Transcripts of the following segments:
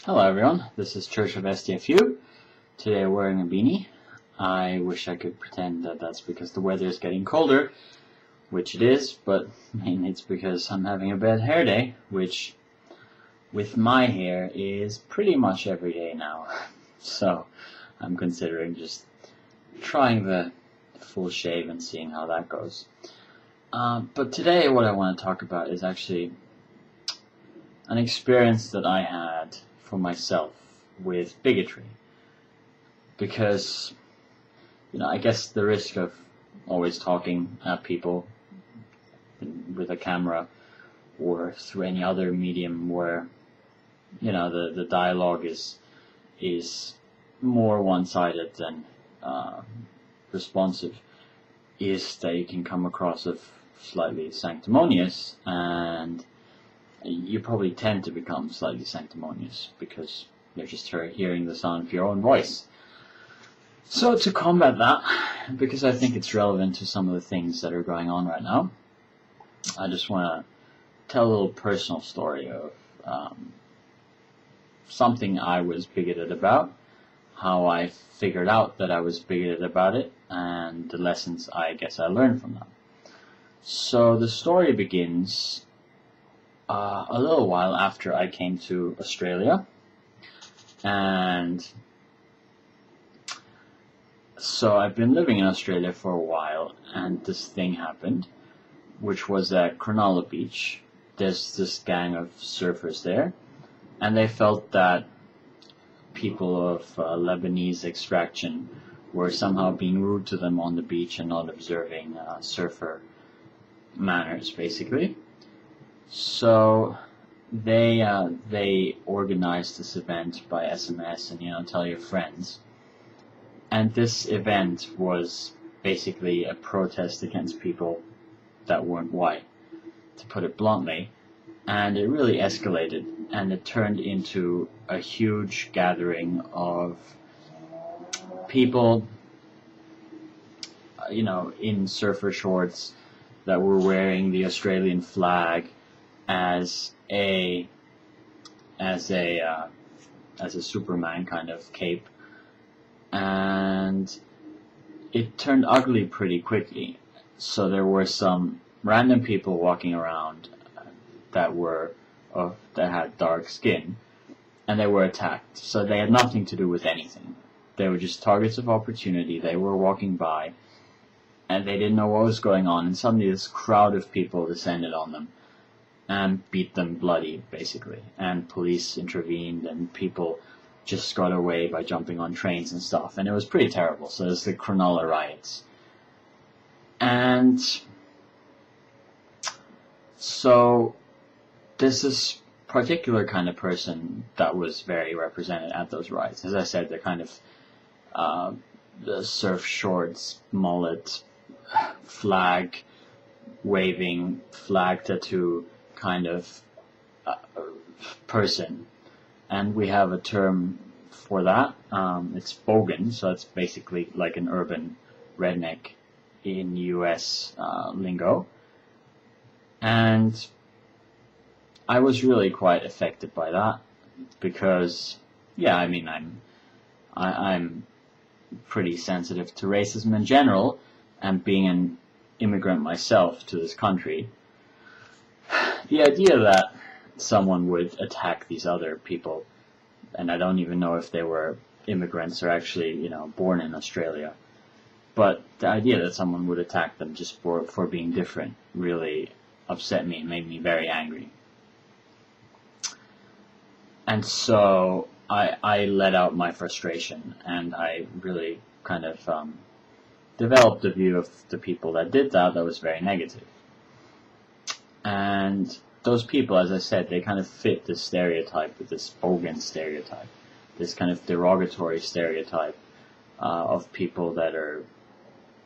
Hello everyone, this is Church of STFU. Today I'm wearing a beanie. I wish I could pretend that that's because the weather is getting colder, which it is, but mainly it's because I'm having a bad hair day, which with my hair is pretty much every day now. So I'm considering just trying the full shave and seeing how that goes. But today what I want to talk about is actually an experience that I had for myself with bigotry, because I guess the risk of always talking at people with a camera or through any other medium where the dialogue is more one-sided than responsive is that you can come across as slightly sanctimonious, and you probably tend to become slightly sanctimonious because you're just hearing the sound of your own voice. So to combat that, because I think it's relevant to some of the things that are going on right now, I just want to tell a little personal story of something I was bigoted about, how I figured out that I was bigoted about it, and the lessons I guess I learned from that. So the story begins a little while after I came to Australia, and so I've been living in Australia for a while, and this thing happened, which was at Cronulla Beach. There's this gang of surfers there, and they felt that people of Lebanese extraction were somehow being rude to them on the beach and not observing surfer manners, basically. So they organized this event by SMS and tell your friends. And this event was basically a protest against people that weren't white, to put it bluntly. And it really escalated, and it turned into a huge gathering of people, in surfer shorts that were wearing the Australian flag as a Superman kind of cape, and it turned ugly pretty quickly. So there were some random people walking around that had dark skin, and they were attacked. So they had nothing to do with anything. They were just targets of opportunity. They were walking by, and they didn't know what was going on, and suddenly this crowd of people descended on them and beat them bloody, basically. And police intervened, and people just got away by jumping on trains and stuff. And it was pretty terrible. So it was the Cronulla riots. And so there's this particular kind of person that was very represented at those riots. As I said, they're kind of the surf shorts, mullet, flag waving, flag tattoo kind of person. And we have a term for that. It's bogan, so it's basically like an urban redneck in US lingo. And I was really quite affected by that because, I'm pretty sensitive to racism in general, and being an immigrant myself to this country, the idea that someone would attack these other people, and I don't even know if they were immigrants or actually, born in Australia, but the idea that someone would attack them just for being different really upset me and made me very angry. And so I let out my frustration, and I really kind of developed a view of the people that did that was very negative. And those people, as I said, they kind of fit this stereotype, this bogan stereotype, this kind of derogatory stereotype of people that are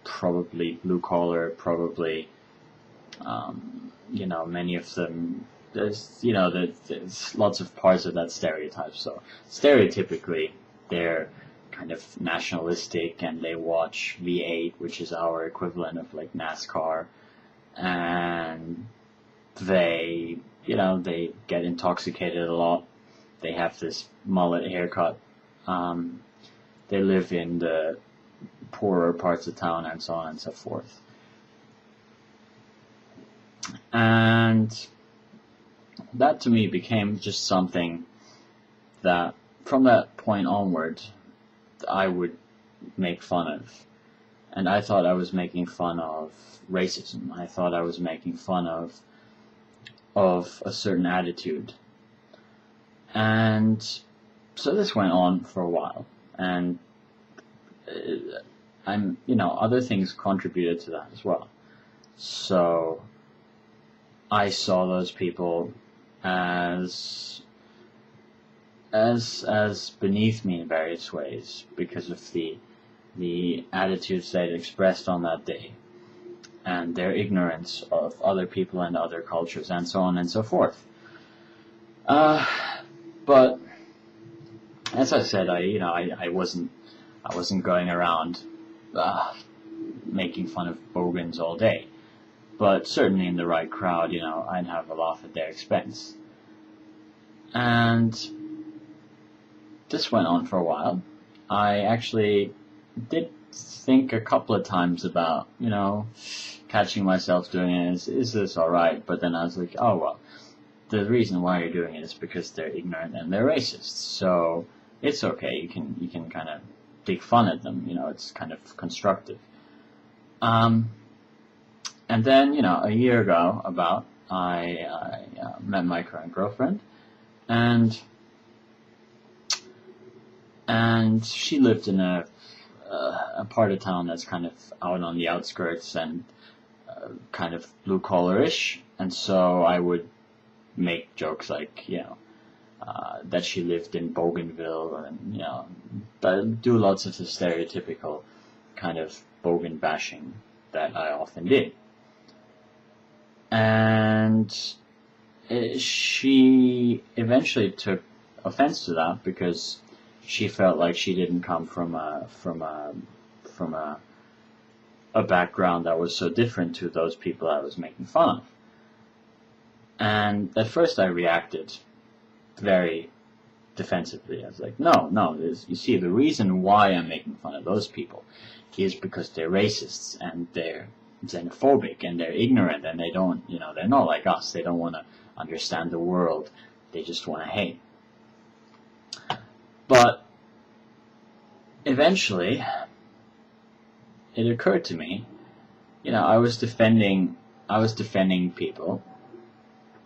probably blue-collar, probably, many of them, there's lots of parts of that stereotype. So stereotypically, they're kind of nationalistic, and they watch V8, which is our equivalent of like NASCAR, and they get intoxicated a lot, they have this mullet haircut. They live in the poorer parts of town, and so on and so forth. And that to me became just something that from that point onward I would make fun of. And I thought I was making fun of racism. I thought I was making fun of a certain attitude. And so this went on for a while, and other things contributed to that as well. So I saw those people as beneath me in various ways because of the attitudes they'd expressed on that day, and their ignorance of other people and other cultures, and so on and so forth. But as I said, I wasn't going around making fun of bogans all day. But certainly in the right crowd, I'd have a laugh at their expense. And this went on for a while. I actually did think a couple of times about, catching myself doing it. Is this alright? But then I was like, oh well, the reason why you're doing it is because they're ignorant and they're racist. So it's okay. You can kind of dig fun at them. It's kind of constructive. And then, a year ago, I met my current girlfriend, and she lived in a part of town that's kind of out on the outskirts and kind of blue-collar-ish, and so I would make jokes like, that she lived in Bougainville, and, but do lots of the stereotypical kind of bogan bashing that I often did. And she eventually took offense to that because she felt like she didn't come from a background that was so different to those people I was making fun of. And at first I reacted very defensively. I was like, no, you see, the reason why I'm making fun of those people is because they're racists and they're xenophobic and they're ignorant and they don't, they're not like us. They don't want to understand the world. They just want to hate. But eventually, it occurred to me, I was defending people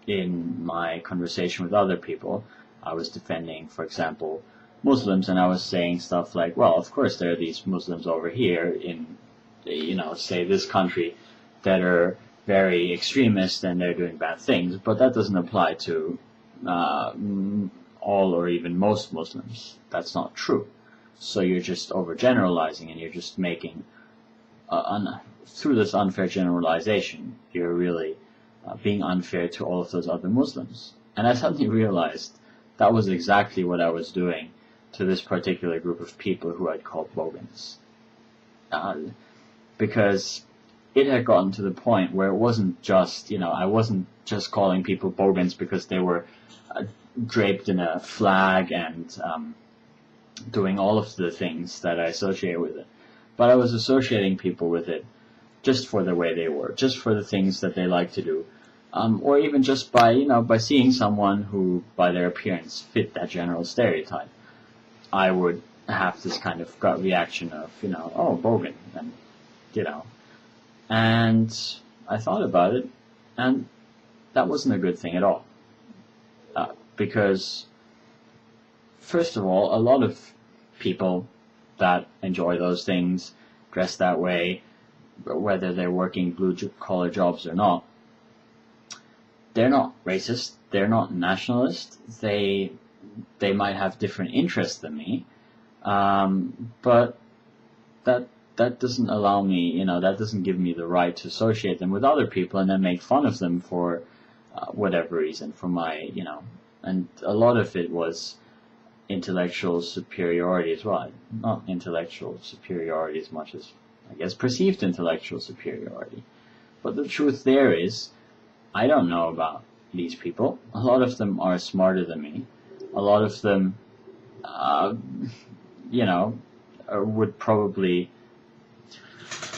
in my conversation with other people. I was defending, for example, Muslims, and I was saying stuff like, well, of course there are these Muslims over here in, say this country that are very extremist and they're doing bad things, but that doesn't apply to all or even most Muslims. That's not true. So you're just overgeneralizing, and you're just making, through this unfair generalization, you're really being unfair to all of those other Muslims. And I suddenly realized that was exactly what I was doing to this particular group of people who I'd called bogans. Because it had gotten to the point where it wasn't just, I wasn't just calling people bogans because they were draped in a flag and doing all of the things that I associate with it. But I was associating people with it just for the way they were, just for the things that they like to do. Or even just by, by seeing someone who, by their appearance, fit that general stereotype. I would have this kind of gut reaction of, oh, bogan, and, and I thought about it, and that wasn't a good thing at all. Because, first of all, a lot of people that enjoy those things, dress that way, whether they're working blue-collar jobs or not, they're not racist, they're not nationalist, they might have different interests than me, but that doesn't allow me, that doesn't give me the right to associate them with other people and then make fun of them for whatever reason, for my, and a lot of it was intellectual superiority as well. Not intellectual superiority as much as, I guess, perceived intellectual superiority. But the truth there is, I don't know about these people. A lot of them are smarter than me. a lot of them, you know, would probably,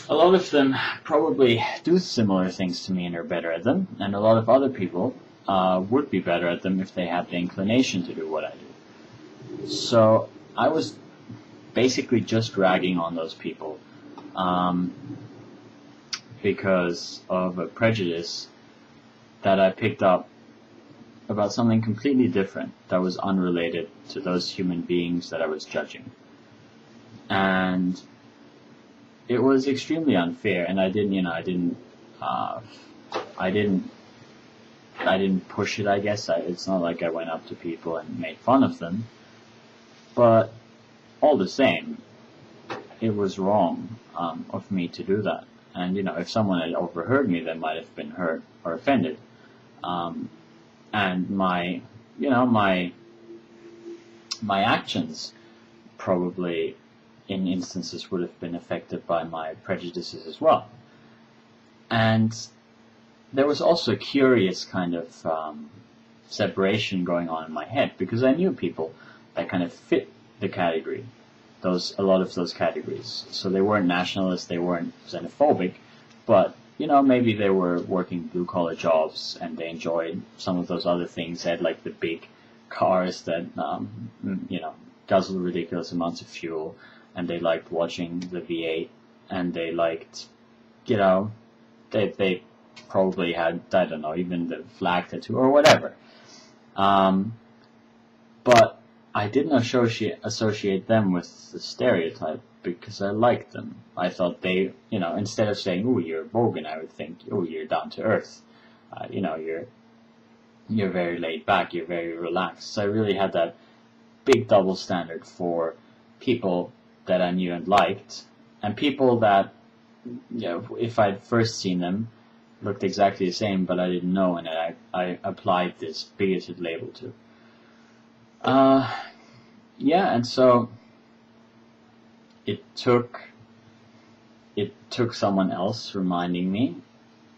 a lot of them probably do similar things to me and are better at them, and a lot of other people would be better at them if they had the inclination to do what I do. So I was basically just ragging on those people because of a prejudice that I picked up about something completely different that was unrelated to those human beings that I was judging. And it was extremely unfair, and I didn't push it, I guess. It's not like I went up to people and made fun of them, but all the same, it was wrong of me to do that. And, you know, if someone had overheard me, they might have been hurt or offended. And my actions probably in instances would have been affected by my prejudices as well. And there was also a curious kind of separation going on in my head, because I knew people that kind of fit the category, a lot of those categories. So they weren't nationalists, they weren't xenophobic, but, you know, maybe they were working blue-collar jobs and they enjoyed some of those other things. They had like the big cars that, you know, guzzled ridiculous amounts of fuel, and they liked watching the V8, and they liked, you know, they probably had, I don't know, even the flag tattoo or whatever. But I didn't associate them with the stereotype because I liked them. I thought they, you know, instead of saying, "Oh, you're bogan," I would think, "Oh, you're down to earth." You know, you're very laid back, you're very relaxed. So I really had that big double standard for people that I knew and liked, and people that, you know, if I'd first seen them, looked exactly the same, but I didn't know, and I applied this bigoted label to. Yeah, and so it took someone else reminding me,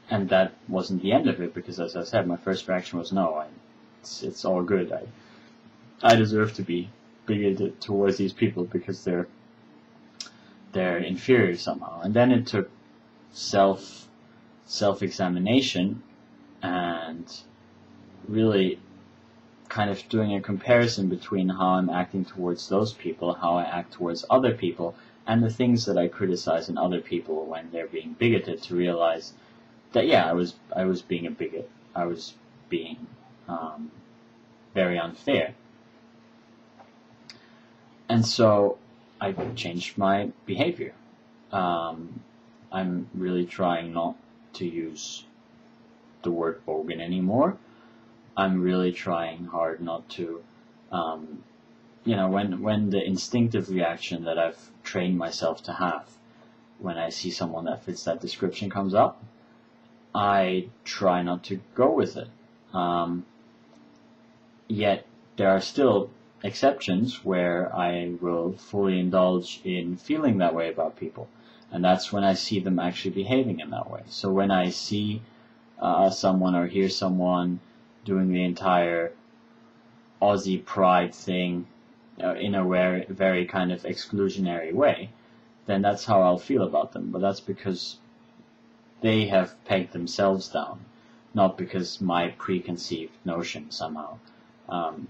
and that wasn't the end of it, because as I said, my first reaction was no, it's all good. I deserve to be bigoted towards these people because they're inferior somehow. And then it took self-examination and really kind of doing a comparison between how I'm acting towards those people, how I act towards other people, and the things that I criticize in other people when they're being bigoted, to realize that, yeah, I was being a bigot. I was being very unfair. And so I changed my behavior. I'm really trying not to use the word bogan anymore. I'm really trying hard not to, you know, when the instinctive reaction that I've trained myself to have when I see someone that fits that description comes up, I try not to go with it. Yet there are still exceptions where I will fully indulge in feeling that way about people, and that's when I see them actually behaving in that way. So when I see someone or hear someone doing the entire Aussie pride thing in a very kind of exclusionary way, then that's how I'll feel about them. But that's because they have pegged themselves down, not because my preconceived notion somehow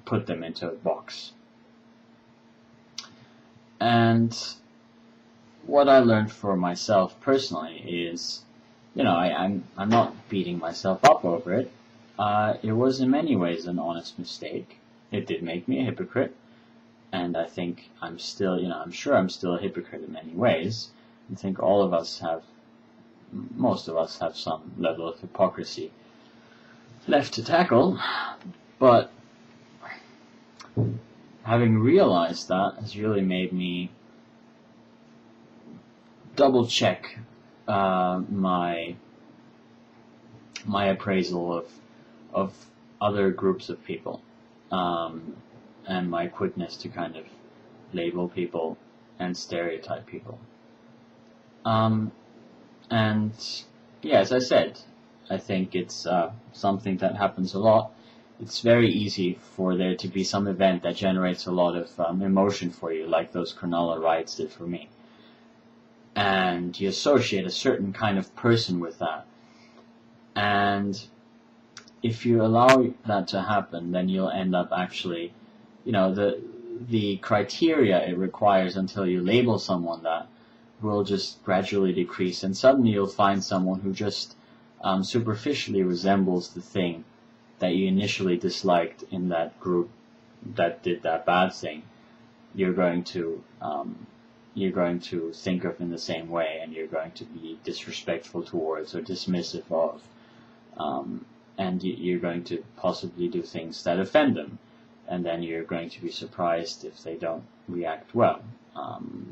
put them into a box. And what I learned for myself personally is, you know, I'm not beating myself up over it. It was in many ways an honest mistake. It did make me a hypocrite, and I think I'm still, you know, I'm sure I'm still a hypocrite in many ways. I think most of us have some level of hypocrisy left to tackle, but having realized that has really made me double check my appraisal of other groups of people, and my quickness to kind of label people and stereotype people. And yeah, as I said, I think it's something that happens a lot it's very easy for there to be some event that generates a lot of emotion for you, like those Cronulla riots did for me. And you associate a certain kind of person with that. And if you allow that to happen, then you'll end up actually, you know, the criteria it requires until you label someone that will just gradually decrease, and suddenly you'll find someone who just superficially resembles the thing that you initially disliked in that group that did that bad thing. You're going to think of in the same way, and you're going to be disrespectful towards or dismissive of, and you're going to possibly do things that offend them, and then you're going to be surprised if they don't react well,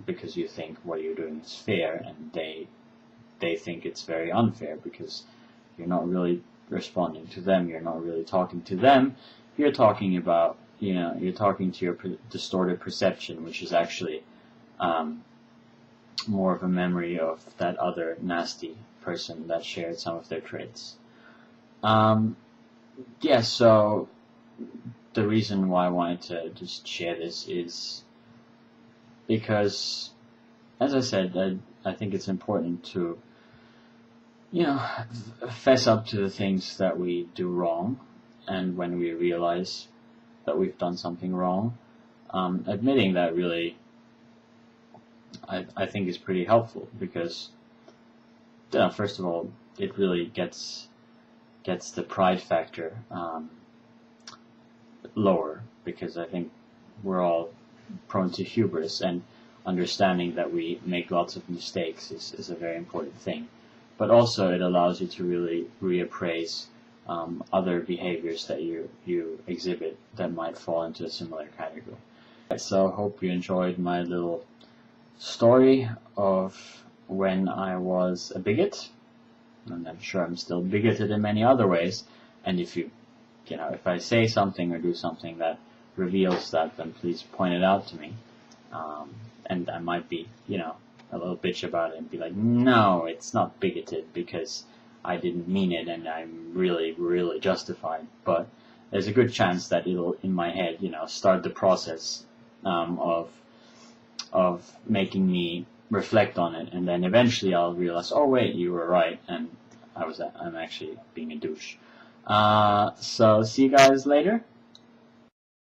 because you think what you're doing is fair, and they think it's very unfair because you're not really responding to them, you're not really talking to them, you're talking about, you know, you're talking to your distorted perception, which is actually more of a memory of that other nasty person that shared some of their traits. Yeah, so the reason why I wanted to just share this is because, as I said, I think it's important to, you know, fess up to the things that we do wrong, and when we realize that we've done something wrong, admitting that really, I think is pretty helpful, because, you know, first of all, it really gets the pride factor lower, because I think we're all prone to hubris, and understanding that we make lots of mistakes is a very important thing. But also it allows you to really reappraise other behaviors that you exhibit that might fall into a similar category. So I hope you enjoyed my little story of when I was a bigot, and I'm sure I'm still bigoted in many other ways. And if you know, if I say something or do something that reveals that, then please point it out to me. And I might be, you know, a little bitch about it and be like, no, it's not bigoted because I didn't mean it and I'm really, really justified. But there's a good chance that it'll, in my head, you know, start the process of making me reflect on it, and then eventually I'll realize, oh wait, you were right, and I'm actually being a douche. So see you guys later.